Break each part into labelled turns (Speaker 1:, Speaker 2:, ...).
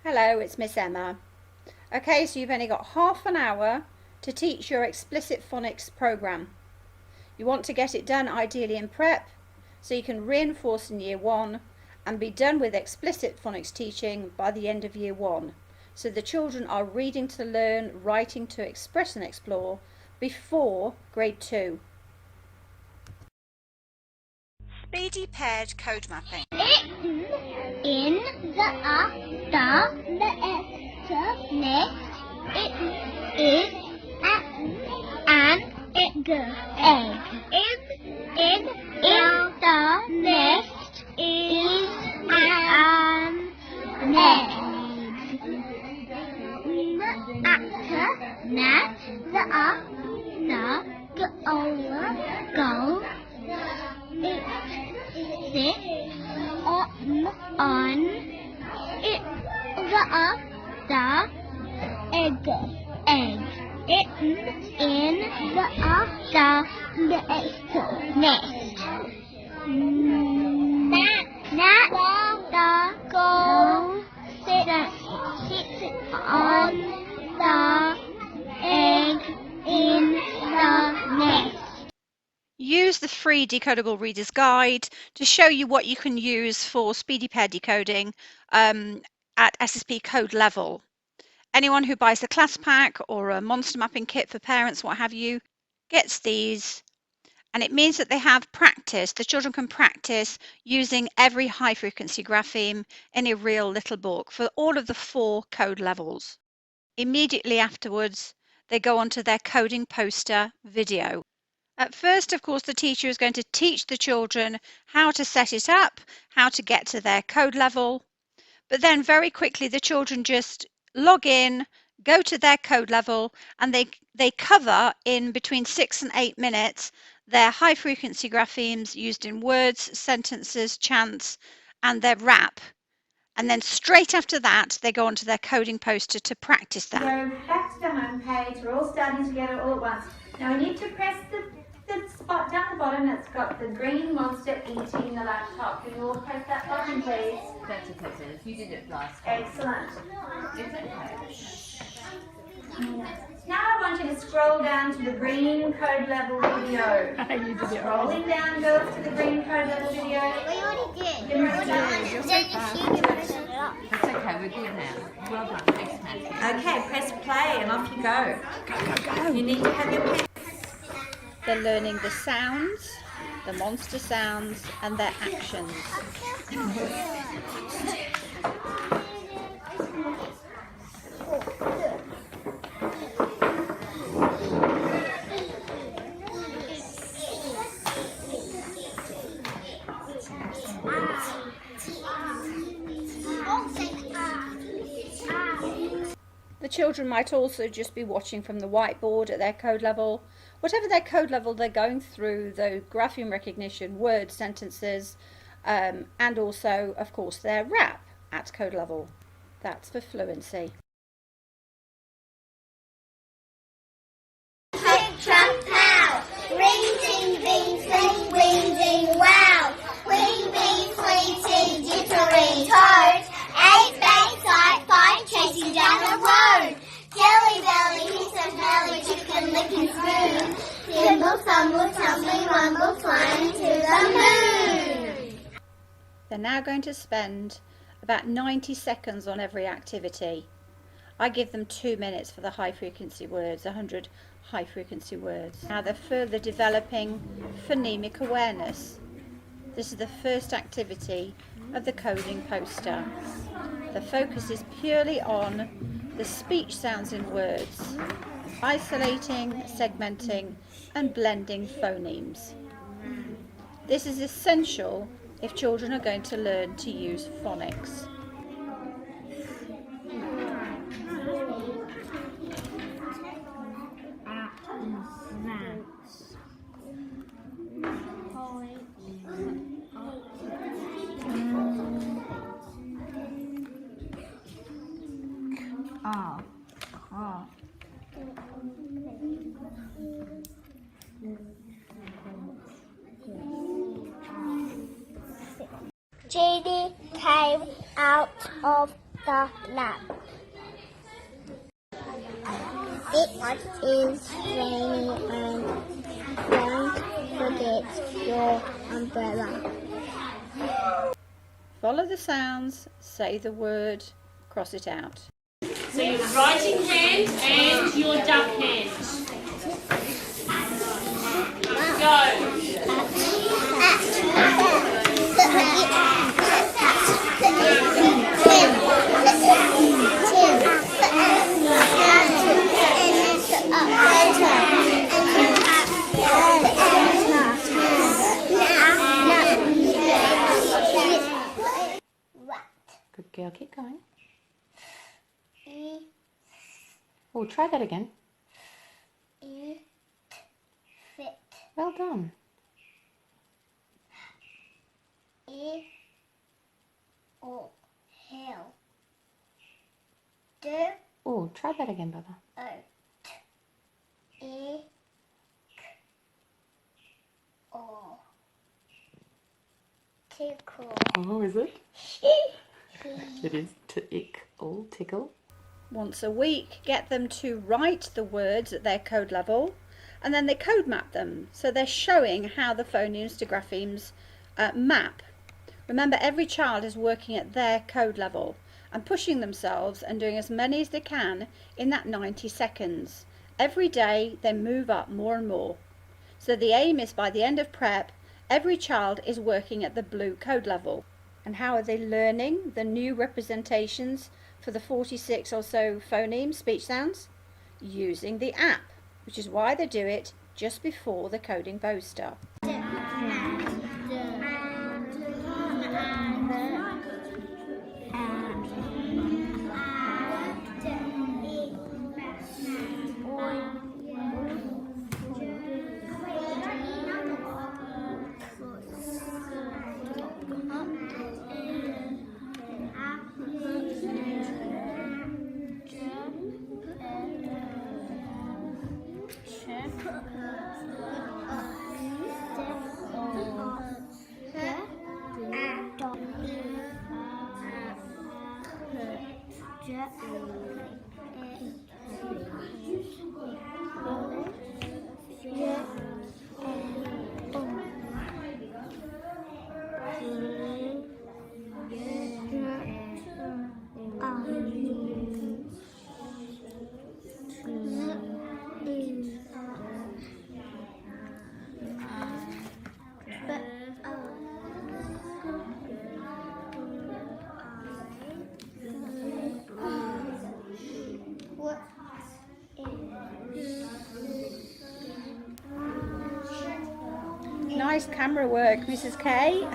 Speaker 1: Hello, it's Miss Emma. Okay, so you've only got half an hour to teach your explicit phonics program. You want to get it done ideally in prep so you can reinforce in year 1 and be done with explicit phonics teaching by the end of year 1. So the children are reading to learn, writing to express and explore before grade 2. Speedy paired code mapping.
Speaker 2: In the next, it is an egg. In the nest is an egg. Nat the go. It sits on it the egg. It's in the nest. Nat the go sits on the egg in the nest.
Speaker 1: Use the free Decodable Reader's Guide to show you what you can use for speedy pair decoding at SSP code level. Anyone who buys the class pack or a monster mapping kit for parents, what have you, gets these, and it means that they have practice. The children can practice using every high frequency grapheme in a real little book for all of the 4 code levels. Immediately afterwards, they go on to their coding poster video. At first, of course, the teacher is going to teach the children how to set it up, how to get to their code level, but then very quickly the children just log in, go to their code level, and they cover in between 6 and 8 minutes their high frequency graphemes used in words, sentences, chants, and their rap. And then straight after that, they go onto their coding poster to practice that.
Speaker 3: Go back to the home page. We're all starting together all at once. Now we need to press the spot down the bottom that's got the green monster eating the laptop. Can you all press that button, please?
Speaker 4: That's okay, so if you did it last time.
Speaker 3: Excellent.
Speaker 4: It's okay.
Speaker 3: Now I want you to scroll down to the green code level video. Scrolling down, girls, to the green code level video.
Speaker 2: We already did.
Speaker 3: You're
Speaker 4: That's okay, we're good now. Well done, thanks, Matthew.
Speaker 3: Okay, press play and off you go. Go. You need to have your pen.
Speaker 1: They're learning the sounds, the monster sounds, and their actions. The children might also just be watching from the whiteboard at their code level. Whatever their code level they're going through, the grapheme recognition, words, sentences, and also, of course, their rap at code level. That's for fluency.
Speaker 2: Trump pow! Ring ding ding sing ring ding wow! Wing bing fleeting jittery toad! 8 bangs side 5 chasing down the road! Jelly belly he's a belly chicken licking spoon! Timble stumble tumbling rumble flying to the moon!
Speaker 1: They're now going to spend about 90 seconds on every activity. I give them 2 minutes for the high frequency words, 100 high frequency words. Now they're further developing phonemic awareness. This is the first activity of the coding poster. The focus is purely on the speech sounds in words, isolating, segmenting, and blending phonemes. This is essential if children are going to learn to use phonics.
Speaker 2: Genie came out of the lab. It is raining and don't forget your umbrella.
Speaker 1: Follow the sounds, say the word, cross it out.
Speaker 5: So your writing hand and your duck hand. Go.
Speaker 4: Good girl, keep going. Oh, try that again.
Speaker 2: Fit.
Speaker 4: Well done.
Speaker 2: Or hill. Do
Speaker 4: Oh, try that again, brother.
Speaker 2: oat. Or tickle.
Speaker 4: Oh, is it? It is tickle, tickle.
Speaker 1: Once a week, get them to write the words at their code level, and then they code map them. So they're showing how the phonemes to graphemes map. Remember, every child is working at their code level and pushing themselves and doing as many as they can in that 90 seconds. Every day they move up more and more. So the aim is by the end of prep, every child is working at the blue code level. And how are they learning the new representations for the 46 or so phoneme speech sounds? Using the app, which is why they do it just before the coding bows start. Nice camera work, Mrs. K.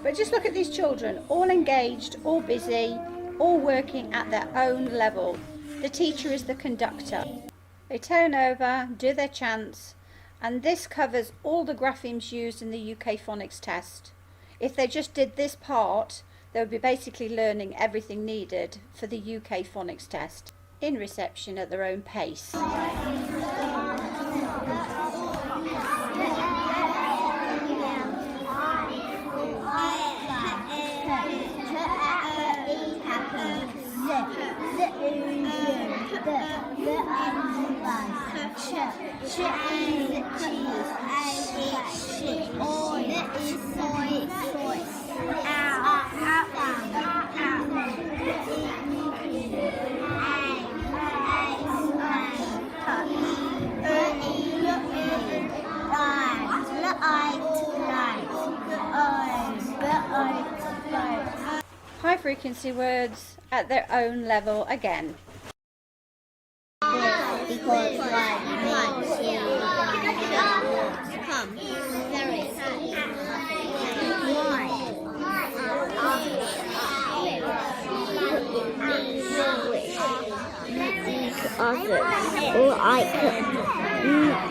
Speaker 1: But just look at these children, all engaged, all busy, all working at their own level. The teacher is the conductor. They turn over, do their chants, and this covers all the graphemes used in the UK phonics test. If they just did this part, they would be basically learning everything needed for the UK phonics test in reception at their own pace. High frequency words at their own level again.
Speaker 2: Because makes you come very or I could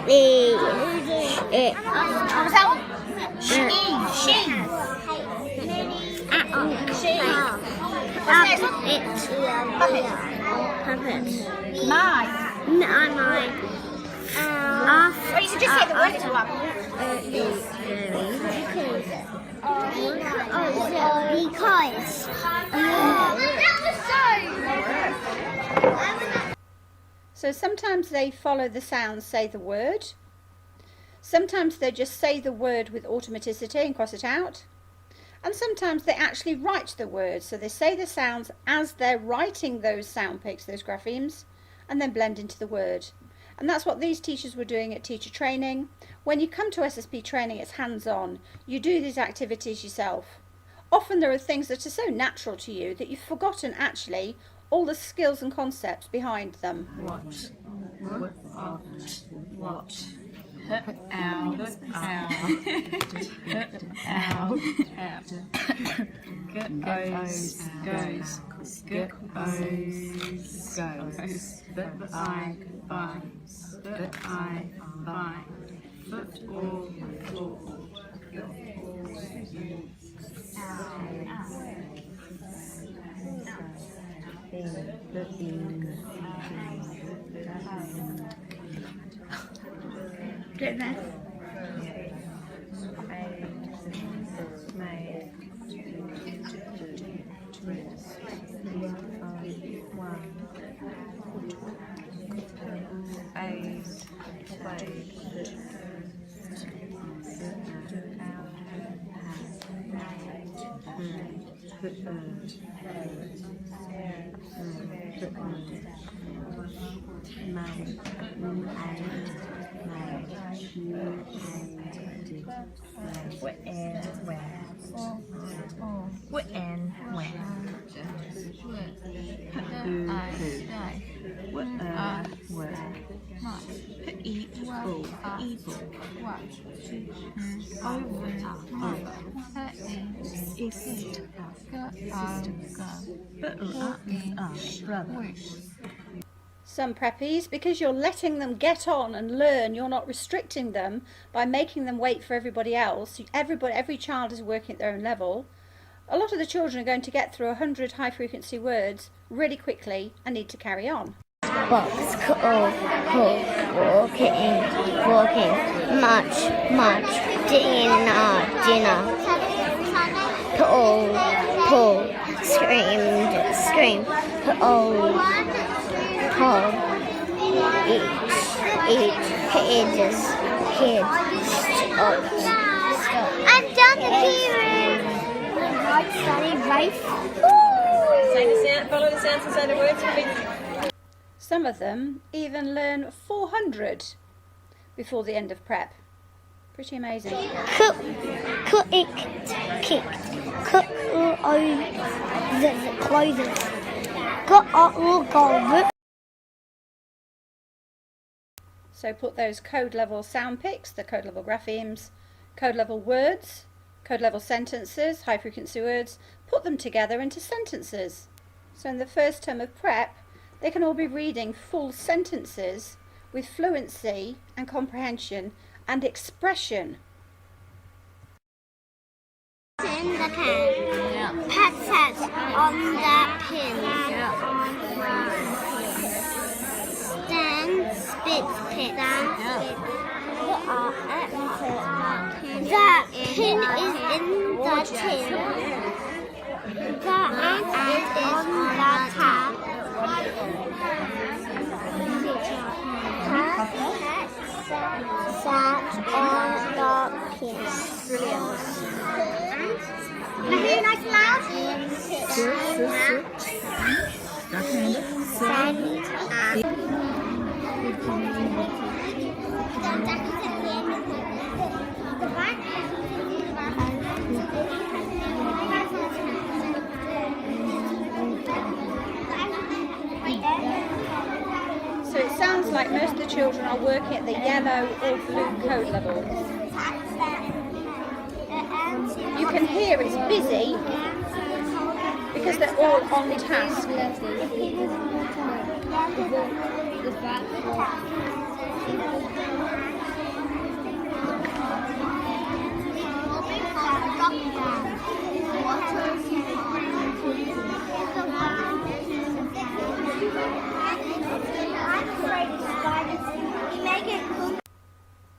Speaker 2: be it.
Speaker 1: Puppet. My.
Speaker 2: You should just say the word to Because.
Speaker 1: So sometimes they follow the sounds, say the word. Sometimes they just say the word with automaticity and cross it out. And sometimes they actually write the words. So they say the sounds as they're writing those sound pics, those graphemes, and then blend into the word. And that's what these teachers were doing at teacher training. When you come to SSP training, it's hands-on. You do these activities yourself. Often there are things that are so natural to you that you've forgotten actually all the skills and concepts behind them.
Speaker 4: Watch. Out. Goes. But I buy. Foot or floor.
Speaker 3: Get that.
Speaker 1: Some preppies, because you're letting them get on and learn, you're not restricting them by making them wait for everybody else. Every child is working at their own level. A lot of the children are going to get through 100 high frequency words really quickly and need to carry on.
Speaker 2: Box, call, walking, march, dinner, pull, scream, pull, eat, kid, stop. I've done the key. Right, study, race.
Speaker 6: Say the sound, follow the sounds and say the words for me.
Speaker 1: Some of them even learn 400 before the end of prep. Pretty amazing.
Speaker 2: Cook, kick, cook, clothes, go.
Speaker 1: So put those code level sound pics, the code level graphemes, code level words, code level sentences, high frequency words, put them together into sentences. So in the first term of prep, they can all be reading full sentences with fluency and comprehension and expression.
Speaker 2: In the can, pet set on the pin, stand, spit, pit, the pin is in the tin, the ant is on the tap, sat on the pin. Brilliant. Mahir, nice
Speaker 1: So it sounds like most of the children are working at the yellow or blue code level. You can hear it's busy because they're all on task.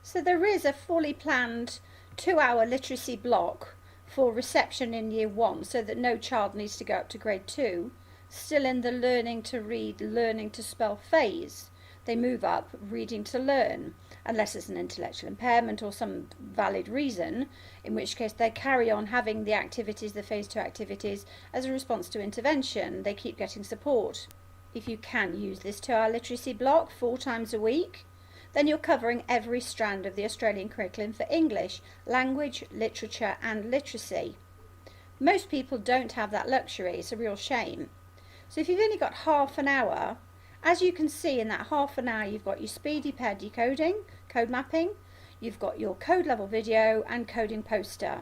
Speaker 1: So there is a fully planned 2-hour literacy block for reception in year 1, so that no child needs to go up to grade 2, still in the learning to read, learning to spell phase. They move up reading to learn, unless it's an intellectual impairment or some valid reason, in which case they carry on having the activities, the phase 2 activities, as a response to intervention. They keep getting support. If you can use this 2-hour literacy block 4 times a week, then you're covering every strand of the Australian curriculum for English, language, literature and literacy. Most people don't have that luxury. It's a real shame. So if you've only got half an hour, as you can see in that half an hour, you've got your speedy pair decoding, code mapping, you've got your code level video and coding poster.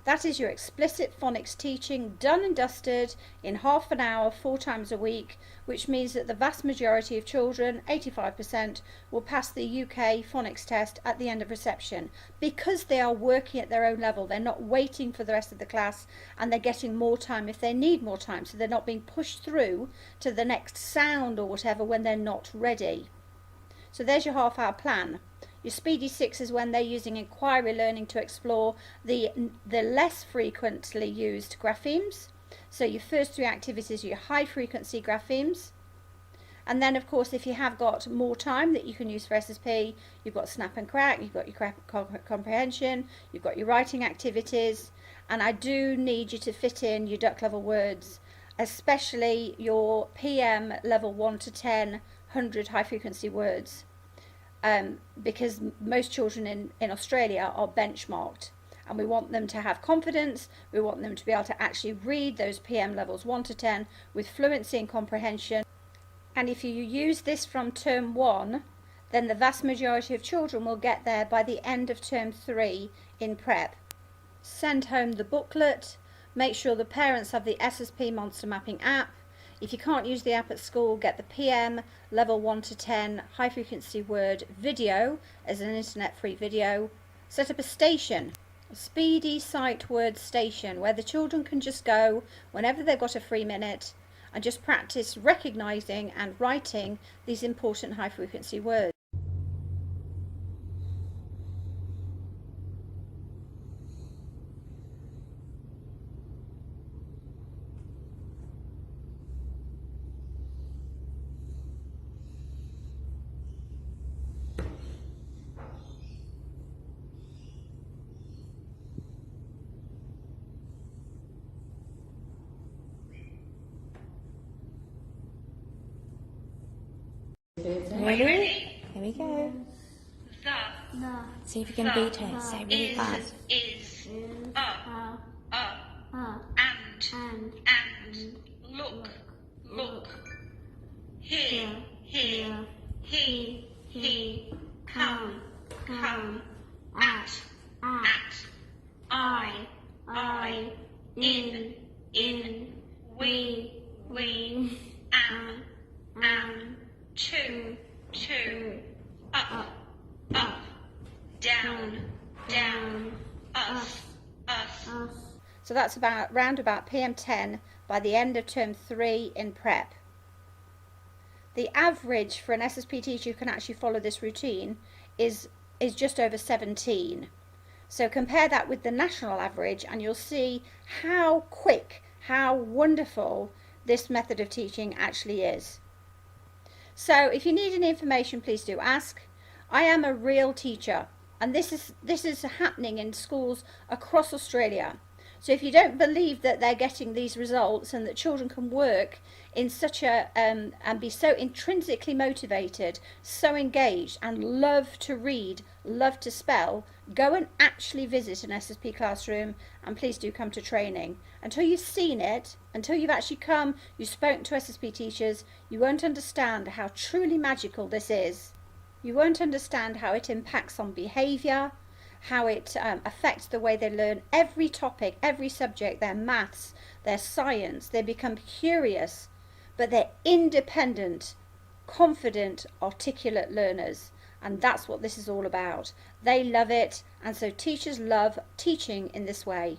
Speaker 1: That is your explicit phonics teaching done and dusted in half an hour 4 times a week, which means that the vast majority of children, 85%, will pass the UK phonics test at the end of reception, because they are working at their own level. They're not waiting for the rest of the class, and they're getting more time if they need more time, so they're not being pushed through to the next sound or whatever when they're not ready. So there's your half-hour plan. Your Speedy 6 is when they're using inquiry learning to explore the less frequently used graphemes. So your first 3 activities are your high frequency graphemes. And then of course, if you have got more time that you can use for SSP, you've got snap and crack, you've got your comprehension, you've got your writing activities. And I do need you to fit in your duck level words, especially your PM level 1 to 10, 100 high frequency words. Because most children in Australia are benchmarked, and we want them to have confidence. We want them to be able to actually read those PM levels 1 to 10 with fluency and comprehension. And if you use this from term 1, then the vast majority of children will get there by the end of term 3 in prep. Send home the booklet. Make sure the parents have the SSP Monster Mapping app. If you can't use the app at school, get the PM level 1 to 10 high frequency word video as an internet free video. Set up a station, a speedy sight word station, where the children can just go whenever they've got a free minute and just practice recognizing and writing these important high frequency words.
Speaker 2: Ready? Here we go. See if you can beat it. Say really fast.
Speaker 1: Is and look here he come at I in we am two up down us. So that's round about PM 10 by the end of term 3 in prep. The average for an SSP teacher who can actually follow this routine is just over 17. So compare that with the national average and you'll see how quick, how wonderful this method of teaching actually is. So if you need any information, please do ask. I am a real teacher, and this is happening in schools across Australia. So if you don't believe that they're getting these results and that children can work in such a and be so intrinsically motivated, so engaged and love to read, love to spell, go and actually visit an SSP classroom, and please do come to training. Until you've seen it, until you've actually come, you've spoken to SSP teachers, you won't understand how truly magical this is. You won't understand how it impacts on behaviour, how it affects the way they learn every topic, every subject, their maths, their science. They become curious, but they're independent, confident, articulate learners. And that's what this is all about. They love it, and so teachers love teaching in this way.